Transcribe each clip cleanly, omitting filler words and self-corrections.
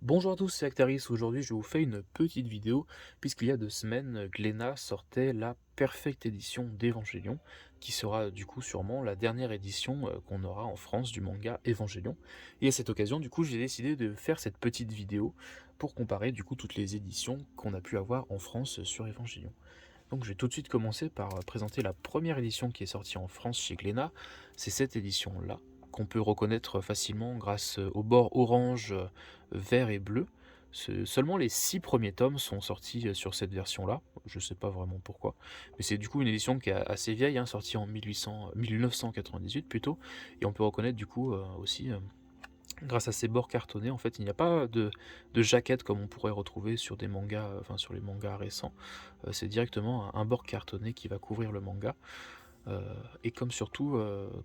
Bonjour à tous, c'est Actaris. Aujourd'hui, je vous fais une petite vidéo puisqu'il y a 2 semaines, Glénat sortait la Perfect Edition d'Evangelion, qui sera du coup sûrement la dernière édition qu'on aura en France du manga Evangelion. Et à cette occasion, du coup, j'ai décidé de faire cette petite vidéo pour comparer du coup toutes les éditions qu'on a pu avoir en France sur Evangelion. Donc je vais tout de suite commencer par présenter la première édition qui est sortie en France chez Glénat. C'est cette édition-là, qu'on peut reconnaître facilement grâce au bord orange, vert et bleu. Seulement les 6 premiers tomes sont sortis sur cette version-là, je sais pas vraiment pourquoi, mais c'est du coup une édition qui est assez vieille, hein, sortie en 1998 plutôt, et on peut reconnaître du coup aussi grâce à ces bords cartonnés, en fait, il n'y a pas de jaquette comme on pourrait retrouver sur des mangas, enfin sur les mangas récents. C'est directement un bord cartonné qui va couvrir le manga. Heu et comme surtout,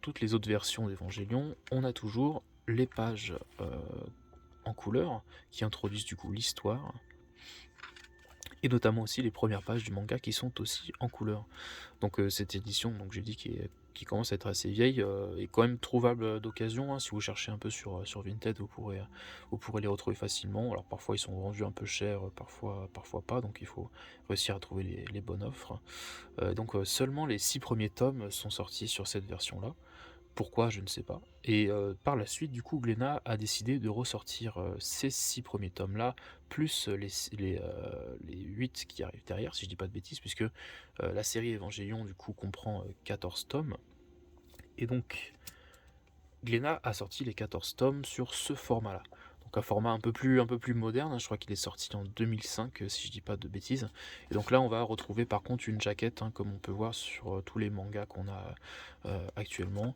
toutes les autres versions d'Evangelion, on a toujours les pages, en couleur qui introduisent du coup l'histoire et notamment aussi les premières pages du manga qui sont aussi en couleur. Donc cette édition, donc j'ai dit qui commence à être assez vieille, est quand même trouvable, d'occasion, hein. Si vous cherchez un peu sur Vinted, vous pourrez les retrouver facilement. Alors parfois ils sont vendus un peu cher, parfois pas, donc il faut réussir à trouver les bonnes offres. Donc seulement les 6 premiers tomes sont sortis sur cette version-là. Pourquoi? Je ne sais pas. Et par la suite, du coup, Glénat a décidé de ressortir, ces 6 premiers tomes-là, plus les 8 qui arrivent derrière, si je dis pas de bêtises, puisque, la série Evangelion, du coup, comprend, 14 tomes. Et donc, Glénat a sorti les 14 tomes sur ce format-là. Donc un format un peu plus moderne, hein, je crois qu'il est sorti en 2005, si je dis pas de bêtises. Et donc là, on va retrouver par contre une jaquette, hein, comme on peut voir sur, tous les mangas qu'on a, actuellement.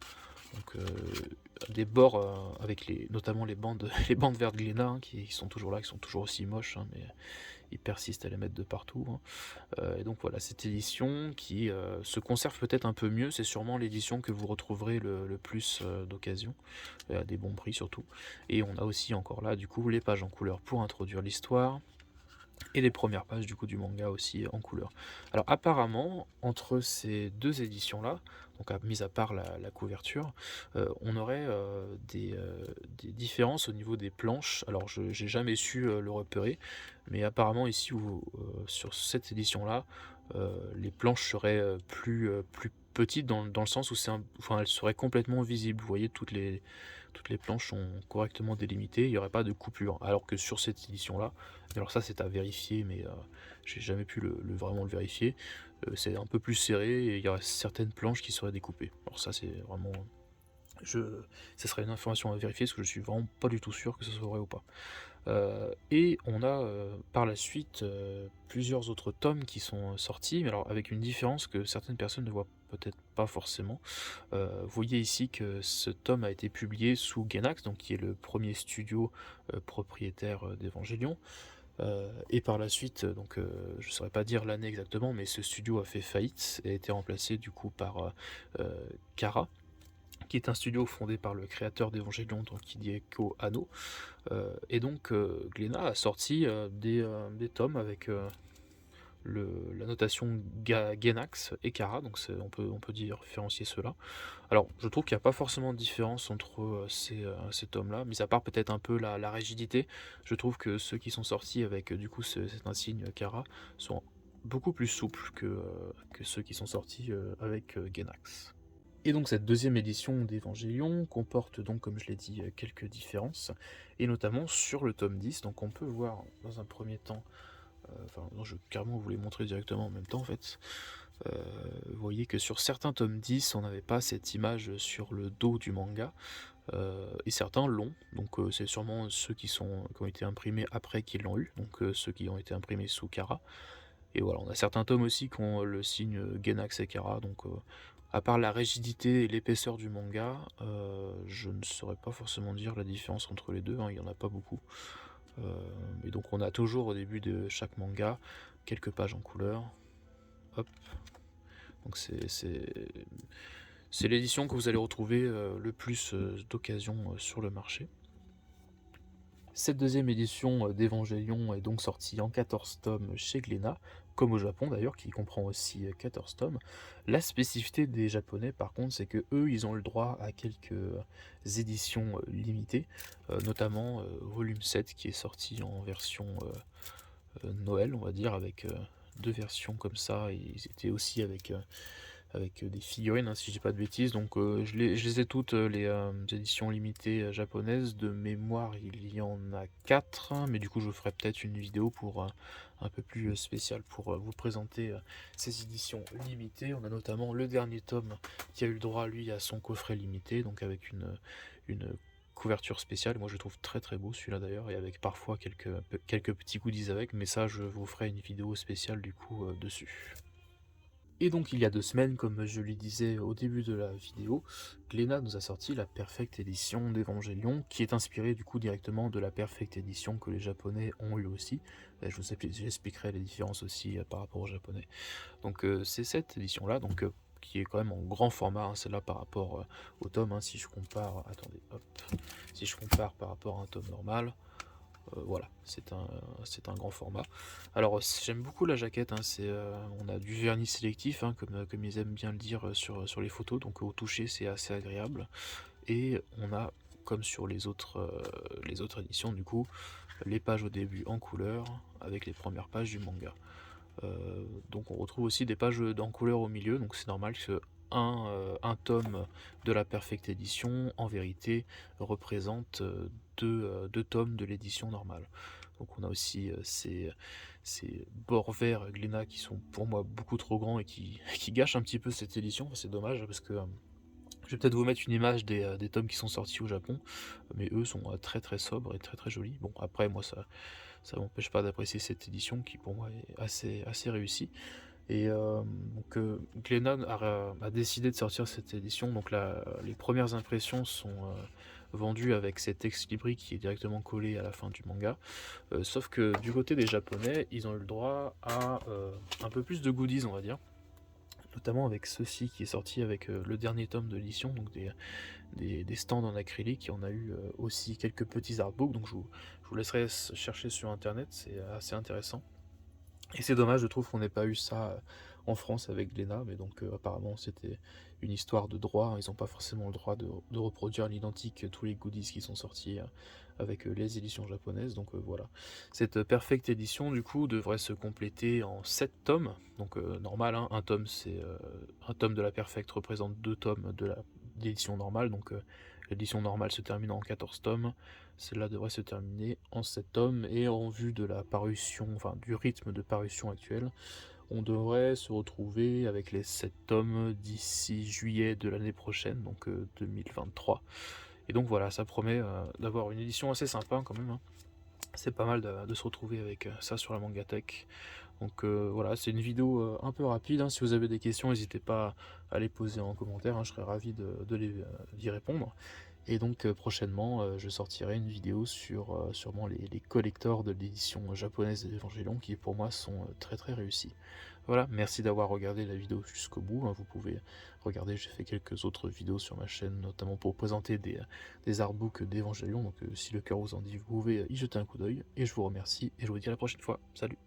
Donc des bords, avec notamment les bandes les bandes vertes Glénat, hein, qui sont toujours là, qui sont toujours aussi moches, hein, mais ils persistent à les mettre de partout, hein. Et donc voilà, cette édition qui, se conserve peut-être un peu mieux, c'est sûrement l'édition que vous retrouverez le plus, d'occasion, à des bons prix surtout. Et on a aussi encore là, du coup, les pages en couleur pour introduire l'histoire, et les premières pages du coup du manga aussi en couleur. Alors apparemment, entre ces 2 éditions-là, donc mis à part la couverture, on aurait, des différences au niveau des planches. Alors je j'ai jamais su, le repérer, mais apparemment ici sur cette édition-là, les planches seraient, plus petites dans le sens où enfin elles seraient complètement visibles. Vous voyez toutes les planches sont correctement délimitées, il y aurait pas de coupure. Alors que sur cette édition-là, alors ça c'est à vérifier, mais j'ai jamais pu vraiment le vérifier. C'est un peu plus serré et il y aurait certaines planches qui seraient découpées. Alors ça c'est vraiment je ça serait une information à vérifier parce que je suis vraiment pas du tout sûr que ce soit vrai ou pas. Et on a, par la suite, plusieurs autres tomes qui sont sortis, mais alors avec une différence que certaines personnes ne voient peut-être pas forcément. Vous voyez ici que ce tome a été publié sous Gainax, donc qui est le premier studio, propriétaire, d'Evangelion. Et par la suite, donc je saurais pas dire l'année exactement, mais ce studio a fait faillite et a été remplacé du coup par, Kara, qui est un studio fondé par le créateur d'Evangelion, donc Hideaki Anno. Et donc Glénat a sorti, des tomes avec, la notation Gainax et Kara, donc on peut différencier ceux-là. Alors, je trouve qu'il n'y a pas forcément de différence entre, ces tomes-là, mis à part peut-être un peu la rigidité. Je trouve que ceux qui sont sortis avec, du coup, cet insigne Kara sont beaucoup plus souples que ceux qui sont sortis, avec, Gainax. Et donc cette deuxième édition d'Evangelion comporte donc, comme je l'ai dit, quelques différences, et notamment sur le tome 10. Donc on peut voir dans un premier temps, enfin non, je vais carrément vous les montrer directement en même temps en fait. Heu, vous voyez que sur certains tomes 10, on n'avait pas cette image sur le dos du manga, et certains l'ont. Donc c'est sûrement ceux qui ont été imprimés après qui l'ont eu, donc ceux qui ont été imprimés sous Kara. Et voilà, on a certains tomes aussi qui ont le signe, Gainax et Kara, donc à part la rigidité et l'épaisseur du manga, je ne saurais pas forcément dire la différence entre les 2, hein, il y en a pas beaucoup. Et donc on a toujours au début de chaque manga quelques pages en couleur, hop, donc c'est l'édition que vous allez retrouver, le plus, d'occasion, sur le marché. Cette deuxième édition, d'Evangelion est donc sortie en 14 tomes chez Glénat, comme au Japon d'ailleurs, qui comprend aussi 14 tomes. La spécificité des Japonais, par contre, c'est que eux, ils ont le droit à quelques éditions limitées, notamment volume 7 qui est sorti en version Noël, on va dire, avec deux versions comme ça. Et ils étaient aussi avec des figurines, hein, si je dis pas de bêtises. Donc je les ai toutes, les éditions limitées japonaises. De mémoire, il y en a 4, hein, mais du coup, je ferai peut-être une vidéo pour un peu plus spéciale pour vous présenter ces éditions limitées. On a notamment le dernier tome qui a eu le droit, lui, à son coffret limité, donc avec une couverture spéciale. Moi, je le trouve très très beau celui-là d'ailleurs, et avec parfois quelques petits goodies avec, mais ça, je vous ferai une vidéo spéciale du coup dessus. Et donc il y a 2 semaines, comme je lui disais au début de la vidéo, Glénat nous a sorti la Perfect Edition d'Evangelion, qui est inspirée du coup directement de la Perfect Edition que les Japonais ont eu aussi. J'expliquerai les différences aussi par rapport aux Japonais. Donc c'est cette édition-là, donc qui est quand même en grand format, hein, celle-là par rapport au tome, hein, si je compare, attendez, hop, si je compare par rapport à un tome normal, voilà, c'est un grand format. Alors j'aime beaucoup la jaquette, hein, on a du vernis sélectif, hein, comme ils aiment bien le dire sur les photos, donc au toucher c'est assez agréable. Et on a, comme sur les autres éditions du coup, les pages au début en couleur, avec les premières pages du manga. Donc on retrouve aussi des pages en couleur au milieu, donc c'est normal que un tome de la Perfect Edition, en vérité, représente deux tomes de l'édition normale. Donc on a aussi ces bords verts Glénat qui sont pour moi beaucoup trop grands et qui gâchent un petit peu cette édition. Enfin, c'est dommage parce que je vais peut-être vous mettre une image des tomes qui sont sortis au Japon, mais eux sont très très sobres et très très jolis. Bon, après moi ça m'empêche pas d'apprécier cette édition qui pour moi est assez réussie. Et donc Glennon a décidé de sortir cette édition, donc les premières impressions sont vendues avec cet ex-libris qui est directement collé à la fin du manga. Sauf que du côté des Japonais, ils ont eu le droit à un peu plus de goodies, on va dire. Notamment avec ceci qui est sorti avec le dernier tome de l'édition, donc des stands en acrylique, et on a eu aussi quelques petits artbooks, donc je vous laisserai chercher sur internet, c'est assez intéressant. Et c'est dommage, je trouve qu'on n'ait pas eu ça en France avec Glénat, mais donc apparemment c'était une histoire de droit, hein. Ils n'ont pas forcément le droit de reproduire à l'identique tous les goodies qui sont sortis avec les éditions japonaises, donc voilà. Cette Perfect Edition du coup devrait se compléter en 7 tomes, donc normal, hein, un tome de la Perfect représente 2 tomes de l'édition normale, donc l'édition normale se termine en 14 tomes, celle-là devrait se terminer en 7 tomes, et en vue de la parution, enfin du rythme de parution actuel, on devrait se retrouver avec les 7 tomes d'ici juillet de l'année prochaine, donc 2023. Et donc voilà, ça promet d'avoir une édition assez sympa quand même, hein. C'est pas mal de se retrouver avec ça sur la Mangatech. Donc voilà, c'est une vidéo un peu rapide, hein. Si vous avez des questions, n'hésitez pas à les poser en commentaire, hein. Je serais ravi d'y répondre. Et donc prochainement, je sortirai une vidéo sur sûrement les collectors de l'édition japonaise d'Evangelion qui pour moi sont très très réussis. Voilà, merci d'avoir regardé la vidéo jusqu'au bout, hein. Vous pouvez regarder, j'ai fait quelques autres vidéos sur ma chaîne, notamment pour présenter des artbooks d'Evangelion, donc si le cœur vous en dit, vous pouvez y jeter un coup d'œil, et je vous remercie, et je vous dis à la prochaine fois. Salut!